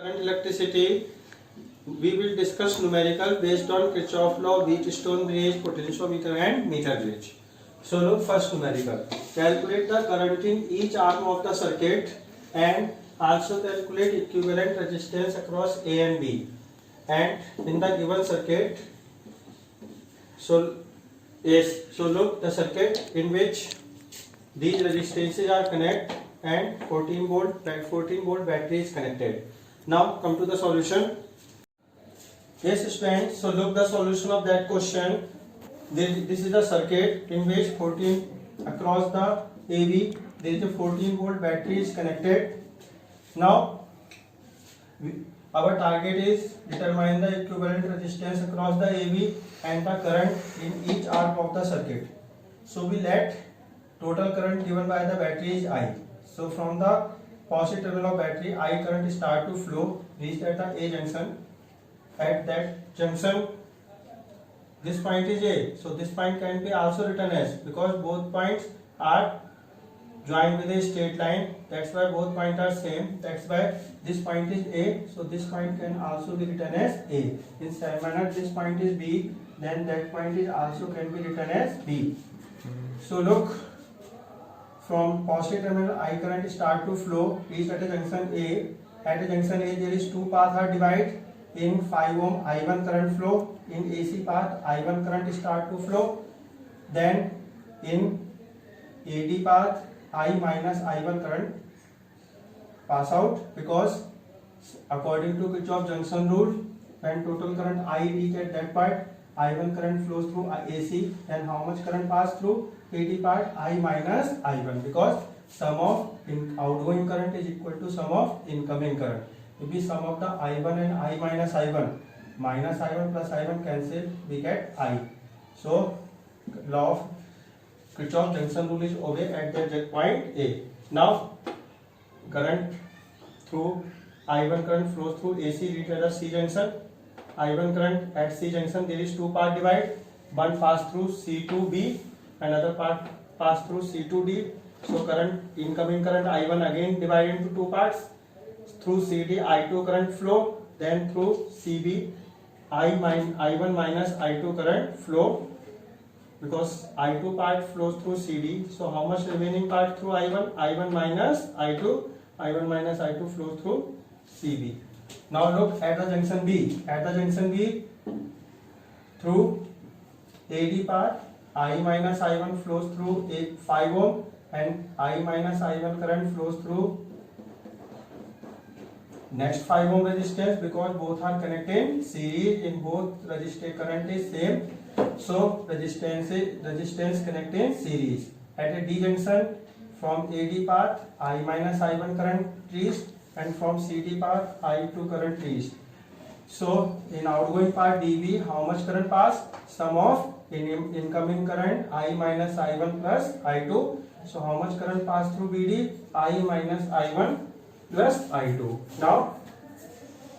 Current electricity, we will discuss numerical based on Kirchhoff law, Wheatstone bridge, potentiometer and meter bridge. So look, first numerical. Calculate the current in each arm of the circuit and also calculate equivalent resistance across A and B. And in the given circuit, so look, the circuit in which these resistances are connected and 14 volt battery is connected. Now come to the solution. Yes students, so look the solution of that question. This is the circuit in which 14 across the AB there is a 14 volt battery is connected. Now our target is determine the equivalent resistance across the AB and the current in each arm of the circuit. So we let total current given by the battery is I. So from the positive terminal of battery, I current start to flow, reach at the A junction. At that junction, this point is A. So this point can be also written as, because both points are joined with a straight line. That's why both points are same. That's why this point is A. So this point can also be written as A. In same manner, this point is B. Then that point is also can be written as B. So look, from positive terminal I current start to flow, reach at a junction A. At a junction A there is two paths are divided. In 5 ohm I1 current flow, in AC path I1 current start to flow. Then in AD path I minus I1 current pass out, because according to Kirchhoff junction rule, when total current I reach at that part, I1 current flows through AC, then how much current pass through AD part? I minus I1, because sum of outgoing current is equal to sum of incoming current. If we sum of the I1 and I minus I1, minus I1 plus I1 cancel, we get I. So law of Kirchhoff junction rule is obeyed at that point A. Now current through I1 current flows through AC, reach at the C junction. I1 current at C junction there is two part divide, one pass through C2B, another part pass through C2D. So current incoming current I1 again divided into two parts. Through CD I2 current flow, then through CB I1 minus I2 current flow, because I2 part flows through CD. So how much remaining part through I1 minus I2 flows through CB. Now look at the junction B. At the junction B, through AD part I minus I1 flows through 5 ohm and I minus I1 current flows through next 5 ohm resistance, because both are connected in series. In both resistor current is same, so resistance connected in series. At a D junction, from AD path I minus I1 current reached, and from CD path I2 current reached. So in outgoing part DB, how much current pass? Sum of incoming current I minus I1 plus I2. So how much current pass through BD? I minus I1 plus I2. Now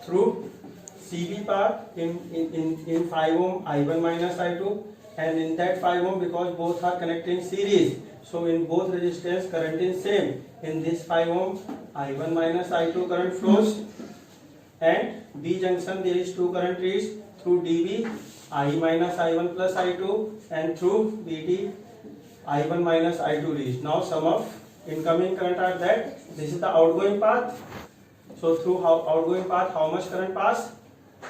through CB path in 5 ohm I1 minus I2, and in that 5 ohm, because both are connected in series, so in both resistance current is same. In this 5 ohm I1 minus I2 current flows, and B junction there is two current reached, through DB I minus I1 plus I2, and through BD I1 minus I2 reached. Now sum of incoming current are that, this is the outgoing path. So through outgoing path how much current pass?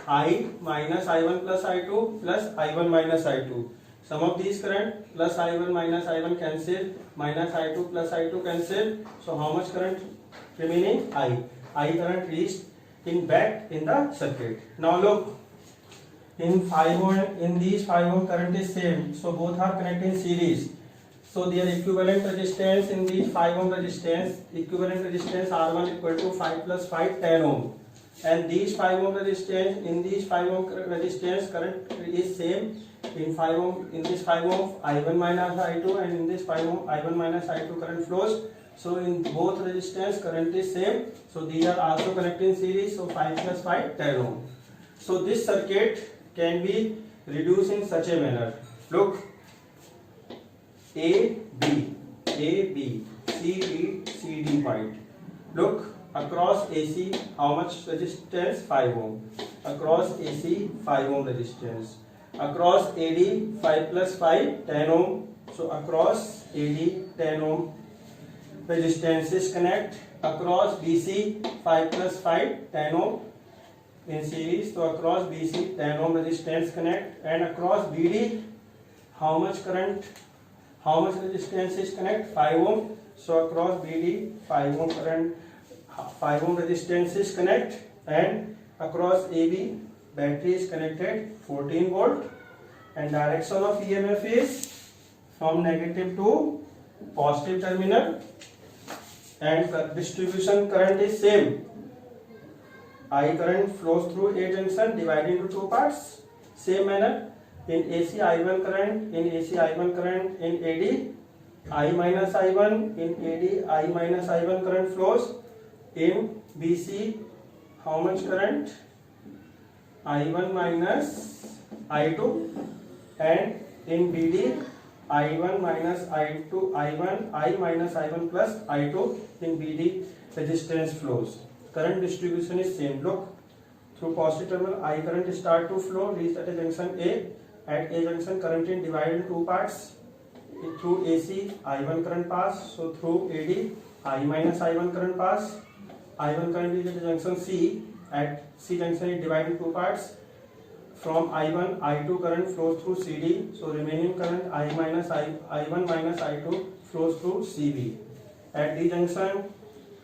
I minus I1 plus I2 plus I1 minus I2. Sum of these current plus I1 minus I1 cancel, minus I2 plus I2 cancel. So how much current remaining? I current reached back in the circuit. Now look, in these 5 ohm current is same, so both are connected in series. So their equivalent resistance in these 5 ohm resistance, equivalent resistance R1 equal to 5 plus 5, 10 ohm. And these 5 ohm resistance, in these 5 ohm resistance current is same. In this 5 ohm I1 minus I2, and in this 5 ohm I1 minus I2 current flows. So in both resistance current is same. So these are also connected in series. So 5 plus 5, 10 ohm. So this circuit can be reduced in such a manner. Look, A B, C D point. Look, Across AC, how much resistance? 5 ohm. Across AC, 5 ohm resistance. Across AD, 5 plus 5, 10 ohm. So across AD, 10 ohm resistances connect. Across BC, 5 plus 5, 10 ohm in series. So across BC, 10 ohm resistance connect. And across BD, how much current? How much resistance is connect? 5 ohm. So across BD, 5 ohm current, 5 ohm resistance is connect. And across AB, battery is connected 14 volt. And direction of EMF is from negative to positive terminal. And distribution current is same. I current flows through A junction divided into two parts. Same manner. In AC I1 current, in AD I minus I1, in AD I minus I1 current flows. In BC how much current? I1 minus I2. And in BD I1 minus I2, I minus I1 plus I2 in BD resistance flows. Current distribution is same. Look, through positive terminal I current start to flow, reach at a junction A. At A junction current is divided into two parts. Through AC I1 current pass, so through AD I minus I1 current pass. I1 current is at junction C. At C junction is divided into two parts. From I1, I2 current flows through CD. So remaining current I1 minus I2 flows through CB. At D junction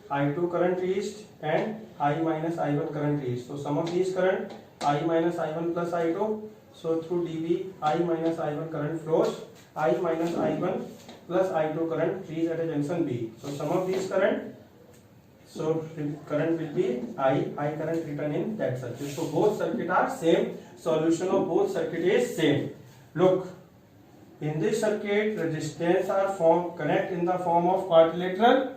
I2 current reached and I minus I1 current reached. So sum of these current I minus I1 plus I2. So through DB I minus I1 current flows. I minus I1 plus I2 current reach at a junction B. So sum of these current. So current will be I current written in that circuit. So both circuit are same. Solution of both circuit is same. Look, in this circuit resistance are connect in the form of quadrilateral,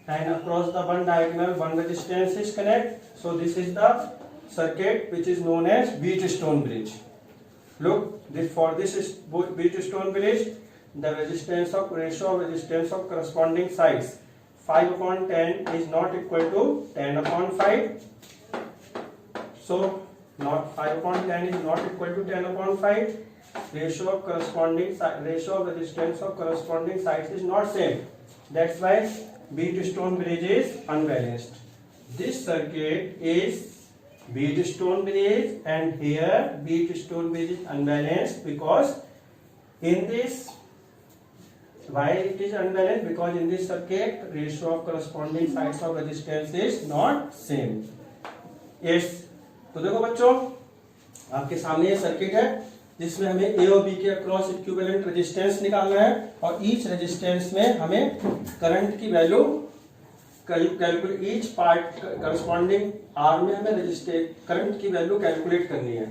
and across the one diagonal one resistance is connect. So this is the circuit which is known as Wheatstone bridge. Look, for this is Wheatstone bridge, the ratio of resistance of corresponding sides 5 upon 10 is not equal to 10 upon 5. So not 5 upon 10 is not equal to 10 upon 5. Ratio of resistance of corresponding sides is not same. That's why Wheatstone bridge is unbalanced. This circuit is Wheatstone bridge, and here Wheatstone bridge is unbalanced because in this, why it is unbalanced? Because in this circuit ratio of corresponding sides of resistance is not same. Yes. तो देखो बच्चों, आपके सामने ये circuit है जिसमें हमें ए और बी के अक्रॉस इक्विवेलेंट रेजिस्टेंस निकालना है, और ईच रेजिस्टेंस में हमें करंट की value calculate, each part corresponding R में हमें करंट की वैल्यू कैलकुलेट करनी है.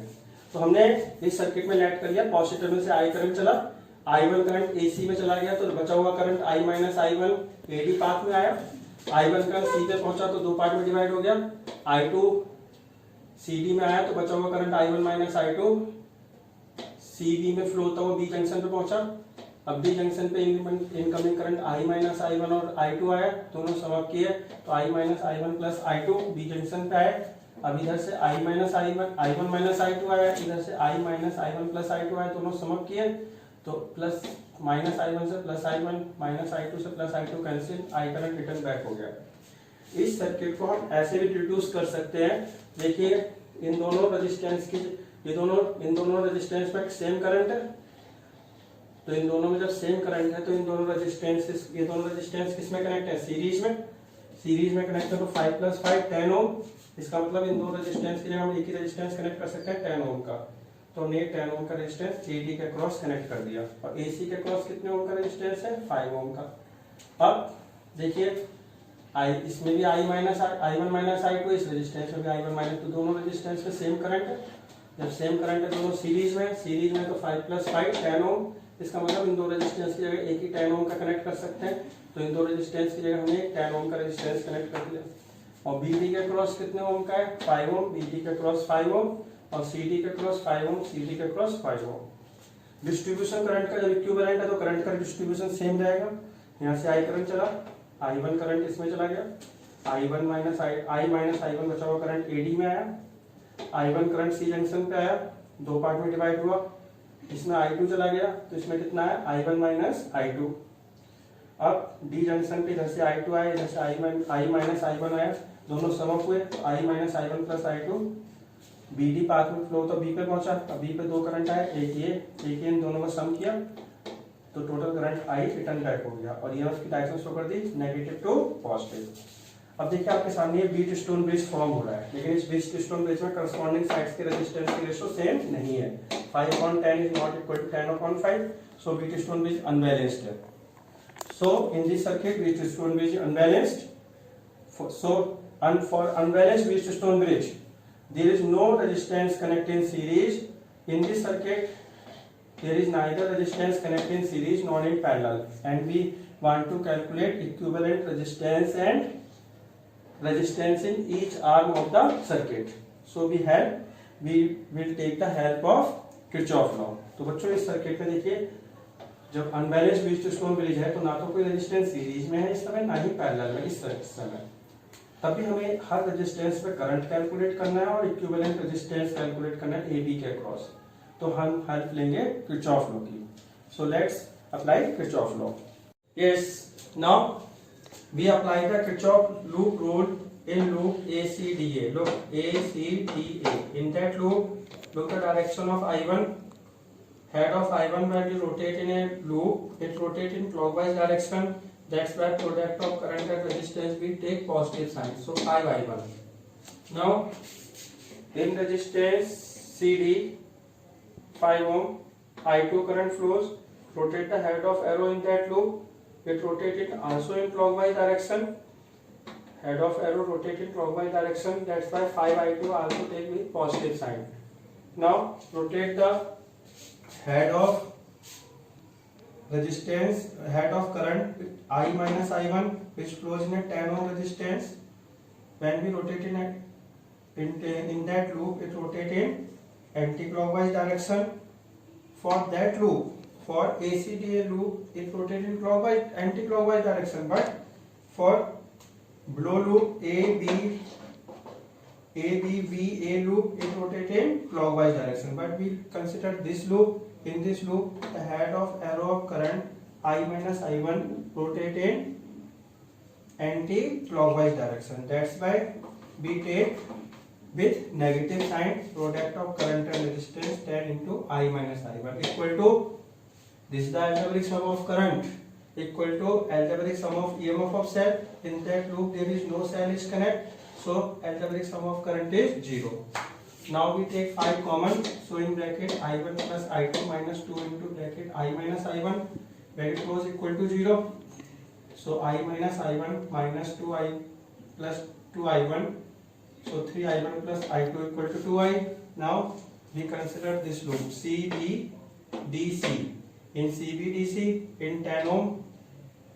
तो हमने इस सर्किट में लेट कर लिया. पॉजिटिव टर्मिनल से आई करंट चला, I1 करंट AC में चला गया, तो बचा हुआ current I minus I1 AD path में आया. I1 करंट C पे पहुंचा तो दो पार्ट में डिवाइड हो गया. I2 CD में आया तो बचा हुआ current I1 minus I2 CB में फ्लो होता हुआ B जंक्शन पे पहुंचा. अब B जंक्शन पे incoming current I minus I1 और I2 आया, दोनों सम अप किए तो I minus I1 plus I2 B junction पे आए. अब इधर से I minus I1 minus I2 आया, इधर से I minus I1 plus I2 आया, दोनों सम अप किए तो प्लस माइनस I1 से प्लस I1, माइनस I2 से plus I2 cancel, I current return back हो गया. इस सर्किट को हम ऐसे भी डिड्यूस कर सकते हैं. देखिए इन दोनों रेजिस्टेंस की, इन दोनों रेजिस्टेंस में सेम करंट है, तो इन दोनों में जब सेम करंट है तो इन दोनों रेजिस्टेंस, ये दोनों रेजिस्टेंस किस में कनेक्ट है? सीरीज में कनेक्ट है. तो 5 प्लस 5 10 ओम. इसका मतलब इन दो रेजिस्टेंस के लिए हम एक ही रेजिस्टेंस कनेक्ट कर सकते हैं 10 ओम का. तो हमने 10 ओम का रेजिस्टेंस एडी के क्रॉस कनेक्ट कर दिया, और एसी के क्रॉस कितने ओम का रेजिस्टेंस है? 5 ओम का. अब देखिए इसमें भी I minus I1 minus I2, इस रेजिस्टेंस में भी I1 माइनस, तो दोनों रेजिस्टेंस में सेम करंट है. जब सेम करंट है दोनों सीरीज में तो 5 प्लस 5 10 ओम. इसका मतलब इन दो रेजिस्टेंस की जगह एक ही 10 ओम का कनेक्ट कर सकते हैं. तो इन दो रेजिस्टेंस की जगह हमने 10 ओम का रेजिस्टेंस कनेक्ट कर दिया. और बीडी के क्रॉस कितने ओम का है? 5 ओम. बीडी के क्रॉस 5 ओम और सीडी के क्रॉस 5 ओम, सीडी के क्रॉस 5 ओम. डिस्ट्रीब्यूशन करंट का जब इक्विवेलेंट है तो करंट का डिस्ट्रीब्यूशन सेम रहेगा. यहाँ से I करंट चला, I1 करंट इसमें चला गया, I1 माइनस I1 बचा हुआ करंट AD में आया, I1 करंट C जंक्शन पे आया, दो पार्ट में डिवाइड हुआ, इसमें I2 चला गया तो इसमें कितना है I1 माइनस I2। अब D जंक्शन पे इधर से I2 आया, इधर से I माइनस I1 आया, दोनों सम अप हुए तो I minus I1 plus I2, BD path में फ्लो तो B पे पहुंचा, अब B पे दो करंट आए, एक ये इन दोनों का सम किया तो total current I return back हो गया और ये उसकी डायरेक्शन शो कर दी नेगेटिव टू पॉजिटिव। अब देखिए आपके सामने ये बीट स्टोन ब्रिज फॉर्म हो रहा है, लेकिन इस बीट स्टोन ब्रिज में करस्पॉन्डिंग साइड्स के रेजिस्टेंस की रेशो सेम नहीं है, 5/10 is not equal to 10/5, so Wheatstone bridge unbalanced है। So in this circuit Wheatstone bridge unbalanced, so for unbalanced Wheatstone bridge there is no resistance connecting series in this circuit, there is neither resistance connecting series nor in parallel, and we want to calculate equivalent resistance and resistance in each arm of the circuit, so we will take the help of Kirchhoff law। तो बच्चों इस circuit में देखिए जब unbalanced beat stone bridge है तो ना तो कोई रेजिस्टेंस सीरीज में है इस समय, ना ही पैरेलल में इस समय, तभी हमें हर रेजिस्टेंस पे करंट कैलकुलेट करना है और इक्विवेलेंट रेजिस्टेंस कैलकुलेट करना है AB के अक्रॉस, तो हम हेल्प लेंगे किरचॉफ लॉ की। So let's apply Kirchhoff law. Yes, now we apply the Kirchhoff loop rule in loop ACDA, look ACDA, in that look the direction of I1, head of I1 when you rotate in a loop it rotate in clockwise direction, that's why product of current and resistance we take positive sign, so 5I1। now in resistance CD 5 ohm I2 current flows, rotate the head of arrow in that loop, it rotated also in clockwise direction, head of arrow rotate in clockwise direction, that's why 5I2 also take with positive sign। now rotate the head of resistance, head of current I minus I1 which flows in a 10 ohm resistance, when we rotate in that loop it rotate in anti-clockwise direction, for that loop, for ACDA loop it rotate in clockwise anti-clockwise direction, but for below loop ABVA loop it rotate in clockwise direction, but we consider this loop, in this loop the head of arrow of current I minus I1 rotate in anti-clockwise direction, that's why we take with negative sign product of current and resistance 10 into I minus I1 equal to, this is the algebraic sum of current, equal to algebraic sum of EMF of cell, in that loop there is no cell is connect, so algebraic sum of current is 0। now we take 5 common, so in bracket I1 plus I2 minus 2 into bracket I minus I1 bracket close equal to 0, so I minus I1 minus 2I plus 2I1, so 3I1 plus I2 equal to 2I। now we consider this loop CBDC, in CBDC in 10 ohm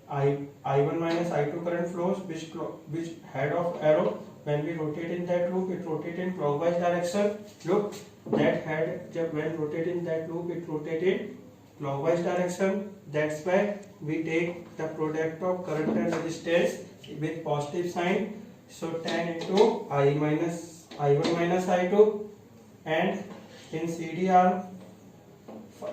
I1 minus I2 current flows, which head of arrow when we rotate in that loop it rotate in clockwise direction, look that head when rotate in that loop it rotate in clockwise direction, that's why we take the product of current and resistance with positive sign, so 10 into I minus I1 minus I2, and in CD arm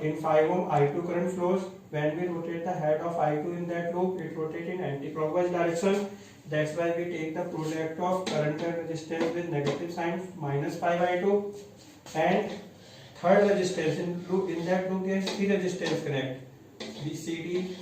in 5 ohm I2 current flows, when we rotate the head of I2 in that loop it rotate in anti-clockwise direction, that's why we take the product of current and resistance with negative sign minus 5I2, and third resistance in that loop there is 3 resistance connect BCD,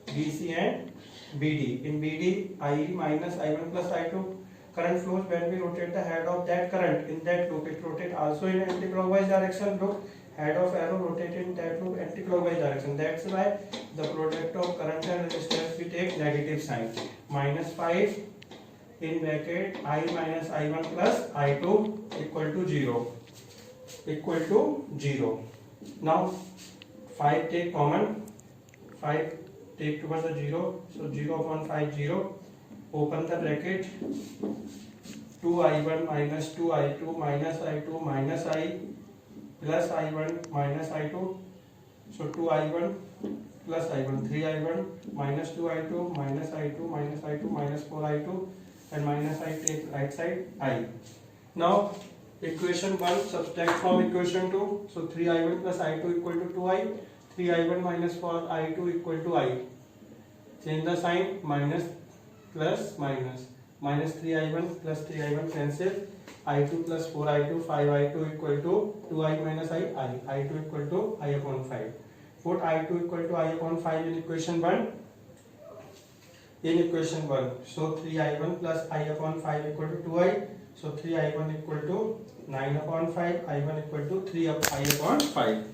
DC and BD, in BD I minus I1 plus I2 current flows, when we rotate the head of that current in that loop it rotate also in anti-clockwise direction, look head of arrow rotate in that loop anti-clockwise direction, that's why the product of current and resistance we take negative sign minus 5 in bracket I minus I1 plus I2 equal to 0। now 5 take common, 5 take towards the 0, so 0 upon 5 0, open the bracket 2I1 minus 2I2 minus I2 minus I plus I1 minus I2, so 2I1 plus I1 3I1 minus 2I2 minus I2 minus I2 minus 4I2, and minus I take right side I. Now equation 1 subtract from equation 2. So 3I1 plus I2 equal to 2I. 3I1 minus 4I2 equal to I. Change the sign, minus plus minus. Minus 3I1 plus 3I1 cancel. I2 plus 4I2, 5I2 equal to 2I minus I. I2 equal to I upon 5. Put I2 equal to I upon 5 in equation 1. In equation 1. So 3I1 plus I upon 5 equal to 2I. So 3I1 equal to 9 upon 5. I1 equal to 3 I upon 5.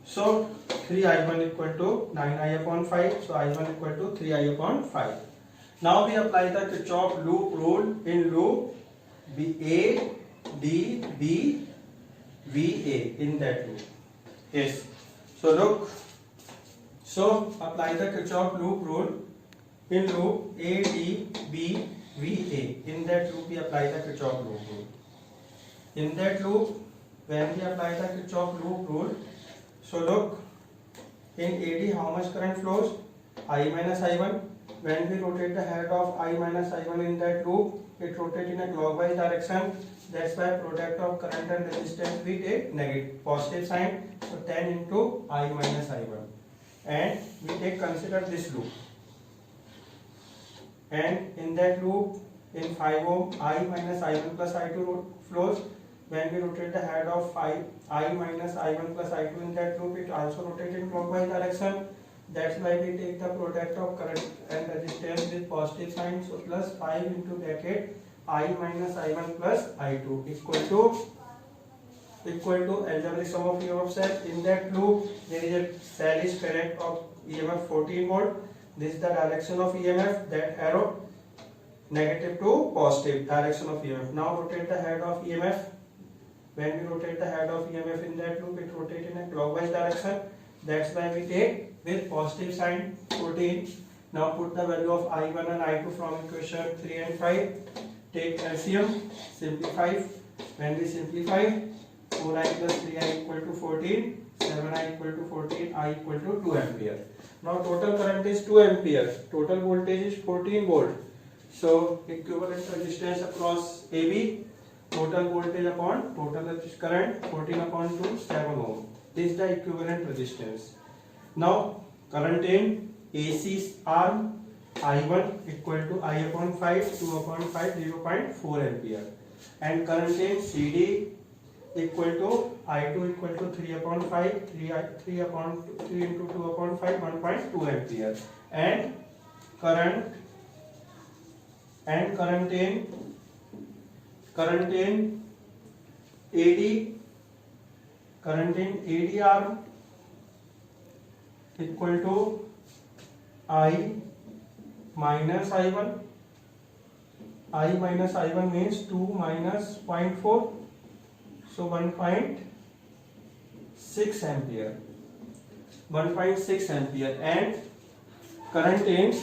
So 3I1 equal to 9I upon 5. So I1 equal to 3I upon 5. Now we apply the Kirchhoff loop rule in loop A, D, B, VA in that loop. Yes. So look. So apply the Kirchhoff loop rule in loop A, D, B, VA. In that loop we apply the Kirchhoff loop rule. In that loop, when we apply the Kirchhoff loop rule, so look, in AD how much current flows? I minus I1. When we rotate the head of I minus I1 in that loop, it rotates in a clockwise direction. That's why product of current and resistance we take negative, positive sign. So 10 into I minus I1. And we take consider this loop. And in that loop, in 5 ohm, I minus I1 plus I2 flows. When we rotate the head of I minus I1 plus I2 in that loop, it also rotates in clockwise direction. That's why we take the product of current and resistance with positive sign. So plus 5 into bracket I minus I1 plus I2 equal to algebraic sum of EMF cell. In that loop, there is a cell is current of EMF 14 volt. This is the direction of EMF, that arrow negative to positive direction of EMF. Now rotate the head of EMF. When we rotate the head of EMF in that loop, it rotates in a clockwise direction. That's why we take with positive sign 14. Now put the value of I1 and I2 from equation 3 and 5. Take LCM, simplify. When we simplify, 4I plus 3I equal to 14, 7I equal to 14, I equal to 2 ampere. Now total current is 2 ampere. Total voltage is 14 volt. So equivalent resistance across AB, total voltage upon total current 14 upon 2, 7 ohm. This is the equivalent resistance. Now current in AC arm I1 equal to I upon 5, 2 upon 5, 0.4 ampere. And current in CD equal to I2 equal to 3 upon 5, 3 into 2 upon 5, 1.2 ampere. And current in AD arm equal to I minus I1. I minus I1 means 2 minus 0.4. So 1.6 ampere. 1.6 ampere. And current in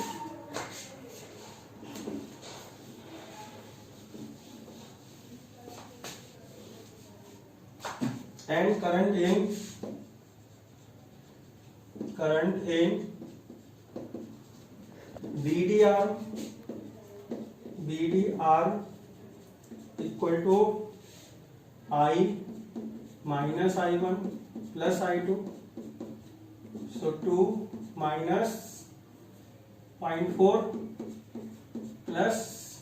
BDR equal to I minus I1 plus I2. So 2 minus 0.4 plus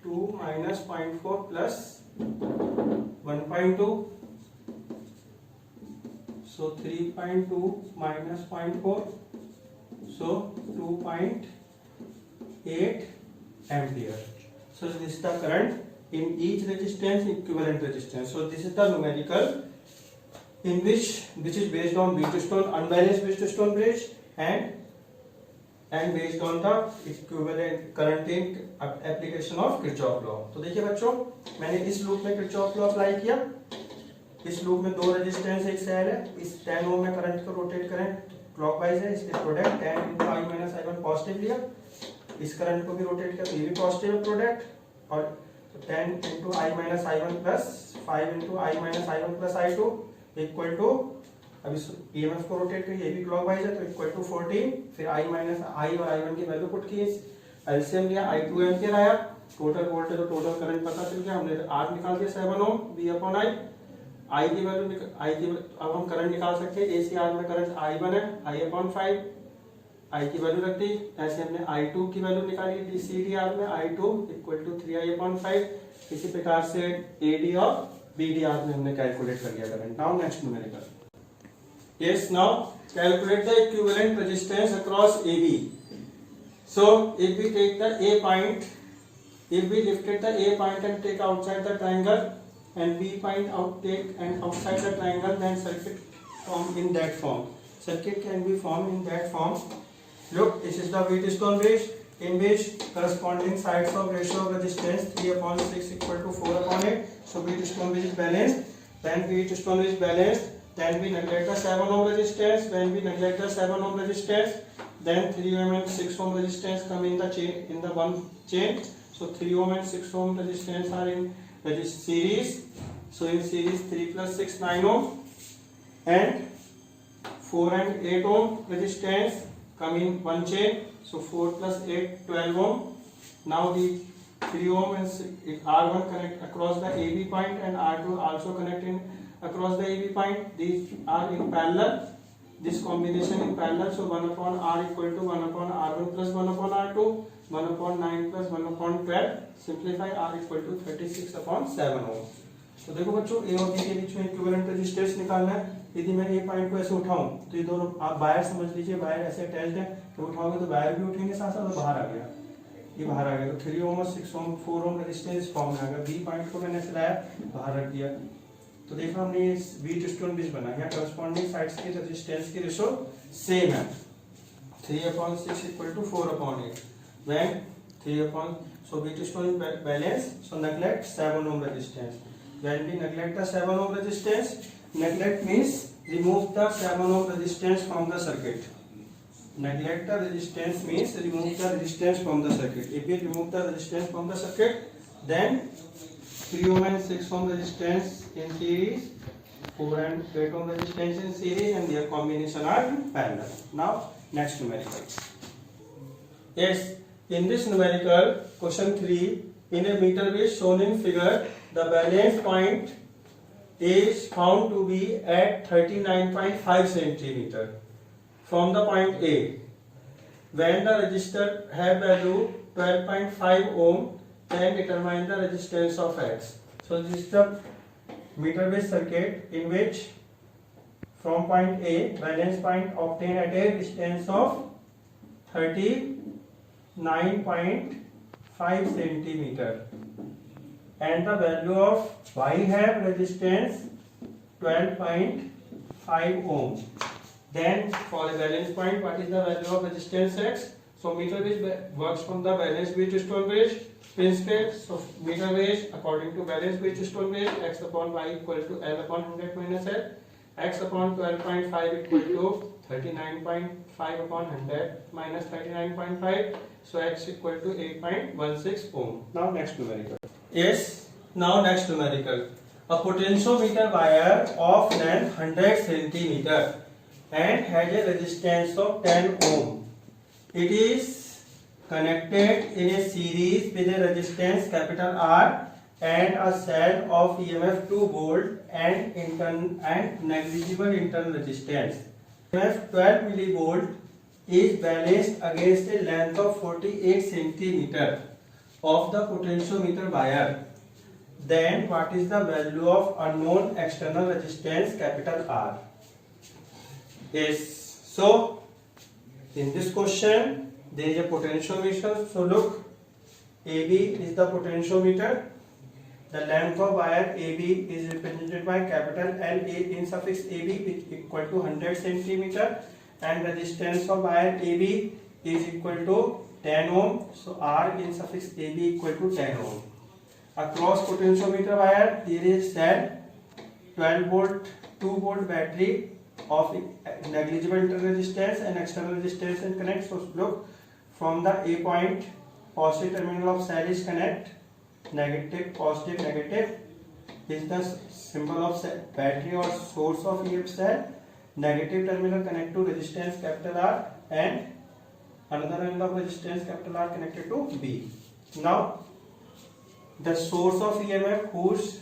2 minus 0.4 plus 1.2. So 3.2 minus 0.4. So 2.8 ampere. So this is the current in each resistance, equivalent resistance. So this is the numerical in which is based on Wheatstone unbalanced Wheatstone bridge and based on the equivalent current in application of Kirchhoff law. तो देखिए बच्चों, मैंने इस loop में Kirchhoff law apply किया. इस loop में दो रेजिस्टेंस एक सेल है. इस 10 ओम में करंट को रोटेट करें क्लॉकवाइज है, इसलिए product 10 into I minus I1 positive लिया. इस करंट को भी रोटेट किया तो ये भी पॉजिटिव प्रोडक्ट, और 10 into I minus I1 plus 5 into I minus I1 plus I2 equal to, अब इस EMF को रोटेट करिए, ये भी क्लॉकवाइज है तो इक्वल टू 14. फिर I minus I और I1 की वैल्यू पुट की. एलसीएम लिया, I2 एम्पियर आया, टोटल वोल्टेज और टोटल करंट पता चल गया, हमने R निकाल दिया 7 ओम V/I, I की वैल्यू अब हम करंट निकाल सकते हैं, AC R में करंट I1 है, I/5, I की वैल्यू रख दी, ऐसे हमने I2 की वैल्यू निकाली CDR में, I2 इक्वल टू 3I/5, इसी प्रकार से AD और BDR में हमने कैलकुलेट कर लिया current. Now next numerical, yes, now calculate the equivalent resistance across AB. So if we take the A point, if we lifted the A point and take outside the triangle and B point take and outside the triangle, then circuit form in that form. Circuit can be formed in that form. Look, this is the Wheatstone bridge in which corresponding sides of ratio of resistance 3/6 equal to 4/8. So Wheatstone bridge is balanced. When Wheatstone bridge is balanced, then we neglect the 7 ohm resistance. When we neglect the 7 ohm resistance, then 3 ohm and 6 ohm resistance come in the chain, in the one chain. So 3 ohm and 6 ohm resistance are in series. So in series 3 plus 6 9 ohm, and 4 and 8 ohm resistance come in one chain. So 4 plus 8 12 ohm. Now the 3 ohm and R1 connect across the AB point and R2 also connect in across the AB point. These are in parallel, this combination in parallel. So 1 upon R equal to 1 upon R1 plus 1 upon R2, 1 upon 9 plus 1 upon 12. Simplify, R equal to 36 upon 7 ohm. तो देखो बच्चों, A और B के बीच में equivalent resistance निकालना है। यदि मैं A पॉइंट को ऐसे उठाऊं तो ये दोनों, आप वायर समझ लीजिए, वायर ऐसे अटैच्ड है, तो उठाओगे तो वायर भी उठेंगे साथ साथ, बाहर आ गया, ये बाहर आ गया, तो 3 ओम और 6 ओम 4 ओम रेजिस्टेंस फॉर्म में आ गया। B पॉइंट को मैंने ऐसे लाया, बाहर रख दिया, तो देखा हमने ये Wheatstone ब्रिज बना। यहाँ करस्पॉन्डिंग साइड्स के रेजिस्टेंस की रेशो सेम है, 3/6 equal to 4/8. When 3 so Wheatstone balance, so neglect 7 ohm resistance. When we neglect the 7 ohm resistance, neglect means remove the 7 ohm resistance from the circuit. Neglect the resistance means remove the resistance from the circuit. If we remove the resistance from the circuit, then 3 ohm and 6 ohm resistance in series, 4 and 8 ohm resistance in series, and their combination are parallel. Now next numerical. Yes, in this numerical question 3, in a meter bridge shown in figure, the balance point is found to be at 39.5 centimeter from the point A. When the resistor have value 12.5 ohm, then determine the resistance of X. So this is the meter bridge circuit in which from point A, balance point obtained at a distance of 39.5 centimeter, and the value of Y have resistance 12.5 ohm. Then for a balance point, what is the value of resistance X? So meter bridge works from the balance Wheatstone bridge principle. So meter bridge according to balance Wheatstone bridge, X upon Y equal to L upon 100 minus L. X upon 12.5 equal to 39.5 upon 100 minus 39.5. So X equal to 8.16 ohm. Now next numerical. Yes, now next numerical. A potentiometer wire of length 100 centimeter and has a resistance of 10 ohm. It is connected in a series with a resistance capital R and a cell of EMF 2 volt and negligible internal resistance. EMF 12 millivolt is balanced against a length of 48 centimeter of the potentiometer wire. Then what is the value of unknown external resistance capital R? Yes, so in this question there is a potentiometer. So look, AB is the potentiometer. The length of wire AB is represented by capital L in suffix AB, which equal to 100 centimeter, and resistance of wire AB is equal to 10 ohm. So R in suffix AB equal to 10 ohm. Across potentiometer wire there is cell, 12 volt 2 volt battery of negligible internal resistance and external resistance and connect. So look, from the A point, positive terminal of cell is connect, negative positive negative is the symbol of cell, battery or source of EF cell. Negative terminal connect to resistance capital R and another angle of resistance capital R connected to B. Now the source of EMF whose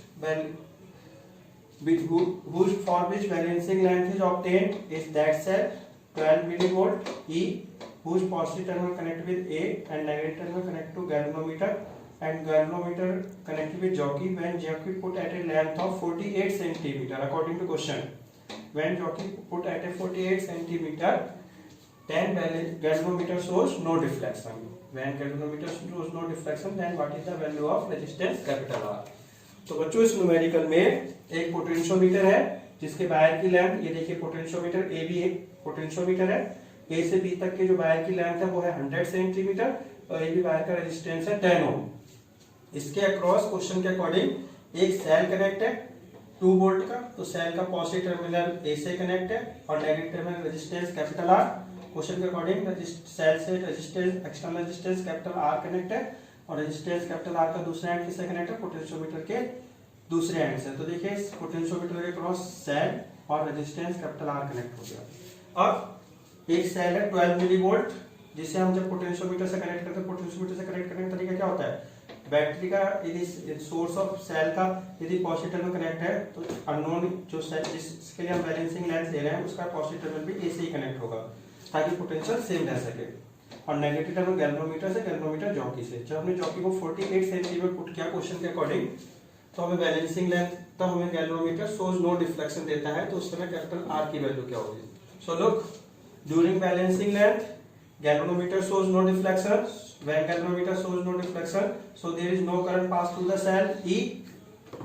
for which balancing length is obtained is that cell 12 millivolt E, whose positive terminal connected with A and negative terminal connected to galvanometer, and galvanometer connected with jockey when jockey put at a length of 48 centimeter. According to question, when jockey put at a 48 centimeter, then galvanometer shows no deflection. When galvanometer shows no deflection, then what is the value of resistance capital R? तो बच्चों इस numerical में एक potentiometer है जिसके wire की length, ये देखिए पोटेंशियोमीटर ए भी एक पोटेंशियोमीटर है, ए से बी तक के जो वायर की लेंथ है वो है 100 सेंटीमीटर और ए बी वायर का रेजिस्टेंस है 10 ओम। इसके अक्रॉस क्वेश्चन के अकॉर्डिंग एक सेल कनेक्ट है 2 वोल्ट का, तो सेल का पॉजिटिव टर्मिनल ए से कनेक्ट है और negative terminal resistance capital R. Question के अकॉर्डिंग सेल से resistance external resistance capital R connect है और रेजिस्टेंस कैपिटल आर का दूसरा एंड किससे कनेक्ट है, पोटेंशियोमीटर के दूसरे एंड से। तो देखिए पोटेंशियोमीटर के क्रॉस सेल और रेजिस्टेंस कैपिटल आर कनेक्ट हो गया। अब एक सेल है 12 मिलीवोल्ट जिसे हम जब पोटेंशियोमीटर से कनेक्ट करते हैं, पोटेंशियोमीटर से कनेक्ट करने का तरीका क्या होता है, बैटरी का यदि सोर्स ऑफ सेल का यदि पॉजिटिव टर्मिनल कनेक्ट है तो अननोन जो सेल जिसके लिए हम बैलेंसिंग लेंथ ले रहे हैं उसका पॉजिटिव टर्मिनल भी ए से ही कनेक्ट होगा ताकि पोटेंशियल सेम रह सके। और नेगेटिव टर्मिनल गैल्वेनोमीटर से, गैल्वेनोमीटर जॉकी से। जब हमने जॉकी को 48 सेंटीमीटर पुट किया क्वेश्चन के अकॉर्डिंग तो हमें बैलेंसिंग लेंथ तब हमें गैल्वेनोमीटर शोज नो डिफ्लेक्शन देता है, तो उस समय कैपिटल आर की वैल्यू क्या होगी। So look, during balancing length galvanometer shows no deflection. When galvanometer shows no deflection, so there is no current pass through the cell E,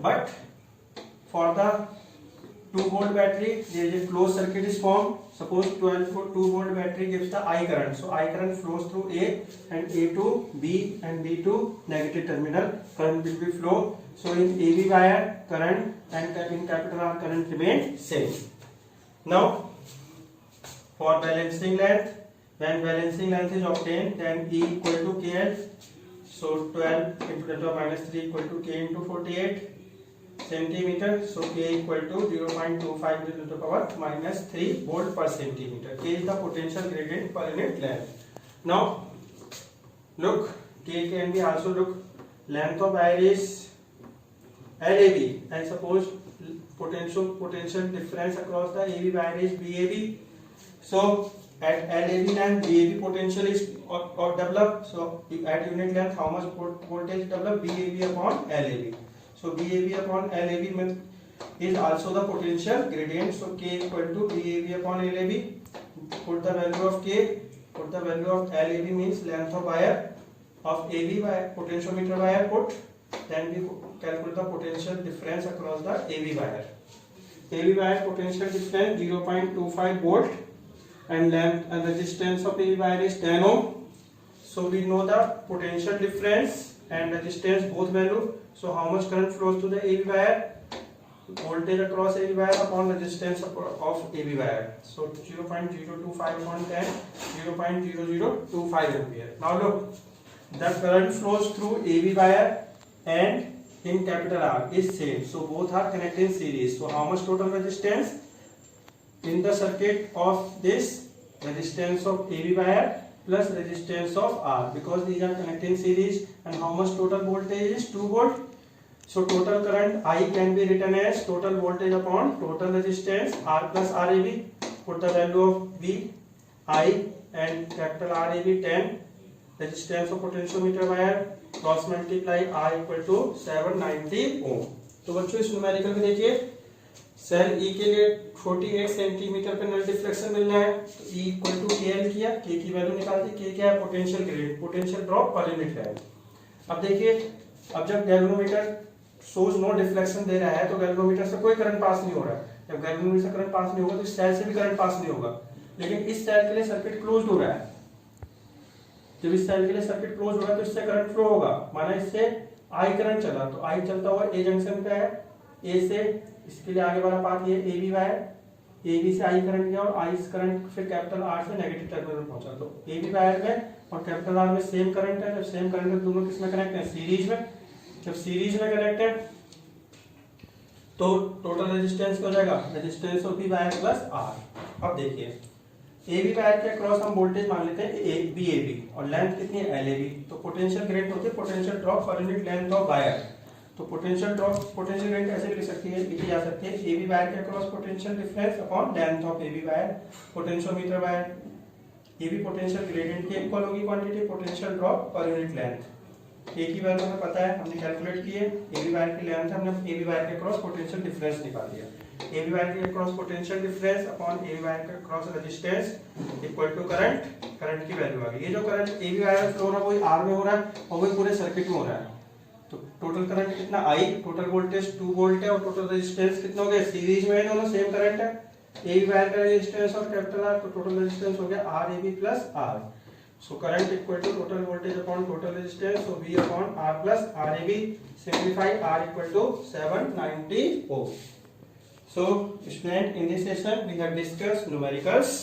but for the 2 volt battery there is a closed circuit is formed. Suppose 2 volt battery gives the I current, so I current flows through A and A to B and B to negative terminal, current will be flow. So in AB wire current and in capital R current remain same. Now for balancing length, when balancing length is obtained, then E equal to KL, so 12 into 10 to the minus 3 equal to K into 48 centimeter, so K equal to 0.25 into the power minus 3 volt per centimeter. K is the potential gradient per unit length. Now look, K can be also look, length of wire is LAB and suppose potential difference across the AB wire is BAB. So at LAB length BAB potential is or developed, so at unit length how much voltage develop, BAB upon LAB. So BAB upon LAB is also the potential gradient, so K equal to BAB upon LAB. Put the value of K, put the value of LAB means length of wire of AB wire, potentiometer wire put, then we calculate the potential difference across the AB wire. AB wire potential difference 0.25 volt and length and resistance of AB wire is 10 ohm. So we know the potential difference and resistance both value. So how much current flows to the AB wire, voltage across AB wire upon resistance of AB wire. So 0.025 upon 10, 0.0025 ampere. Now look, the current flows through AB wire and in capital R is same. So both are connected in series. So how much total resistance in the circuit of this, resistance of AB wire plus resistance of R, because these are connected in series. And how much total voltage is 2 volt. So total current I can be written as total voltage upon total resistance R plus RAB. Put the value of V I and capital RAB 10, resistance of potentiometer wire, cross multiply I equal to 790 ohm. तो बच्चों इस numerical में देखिए cell E के लिए 48 centimetre पे null deflection मिल रहा है, तो E इक्वल टू KL किया, K की वैल्यू निकालते, K क्या है, potential gradient, potential drop per unit है। अब देखिए, अब जब गैल्वेनोमीटर सोर्स नो डिफ्लेक्शन दे रहा है तो गैल्वेनोमीटर से कोई करंट पास नहीं हो रहा है। जब गैल्वेनोमीटर से करंट पास नहीं होगा तो इस सेल से भी करंट पास नहीं होगा, लेकिन इस सेल के लिए सर्किट क्लोज्ड हो रहा है। जब इस सेल के लिए सर्किट क्लोज हो रहा है तो इससे करंट फ्लो होगा, माना इससे I करंट चला, तो I चलता हुआ A जंक्शन पे है, A से इसके लिए आगे वाला पाथ ये AB वायर, AB से I करंट गया और I करंट फिर कैपिटल R से नेगेटिव टर्मिनल पहुंचा। तो AB वायर में और कैपिटल R में सेम करंट है, जब सेम करंट है दोनों किसमें कनेक्ट है, सीरीज में। जब सीरीज में कनेक्ट है तो टोटल रेजिस्टेंस क्या हो जाएगा, resistance of B wire plus R। अब देखिए ए बी वायर के अक्रॉस हम वोल्टेज मान लेते हैं बी ए बी और लेंथ कितनी है एल ए बी। तो पोटेंशियल ग्रेड होती है पोटेंशियल ड्रॉप पर यूनिट लेंथ ऑफ वायर। तो पोटेंशियल ड्रॉप पोटेंशियल ग्रेड कैसे लिख सकती है, लिखी जा सकती है ए बी वायर के across potential difference upon length of A B wire potentiometer wire. ये भी पोटेंशियल ग्रेडियंट के इक्वल होगी क्वांटिटी पोटेंशियल ड्रॉप पर यूनिट लेंथ। ए की वैल्यू हमें पता है, हमने कैलकुलेट की है। ए बी वायर की लेंथ हमने ए बी वायर के क्रॉस पोटेंशियल डिफरेंस निकाल दिया। ए बी वायर के across potential difference upon A B wire के across resistance equal to current. Current की वैल्यू आ गई। ये जो करंट ए बी वायर में फ्लो हो रहा है वही आर में हो रहा है और वही पूरे सर्किट में हो रहा है। तो टोटल करंट कितना आई, टोटल वोल्टेज 2 वोल्ट है और टोटल रेजिस्टेंस कितना हो गया, सीरीज में है दोनों सेम करंट है। ए बी वायर का रेजिस्टेंस और कैपिटल आर, तो टोटल रेजिस्टेंस हो गया R A B plus R. So current equal to total voltage upon total resistance. So V upon R plus RAB. Simplify R equal to 790 ohm. So student, in this session we have discussed numericals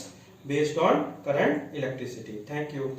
based on current electricity. Thank you.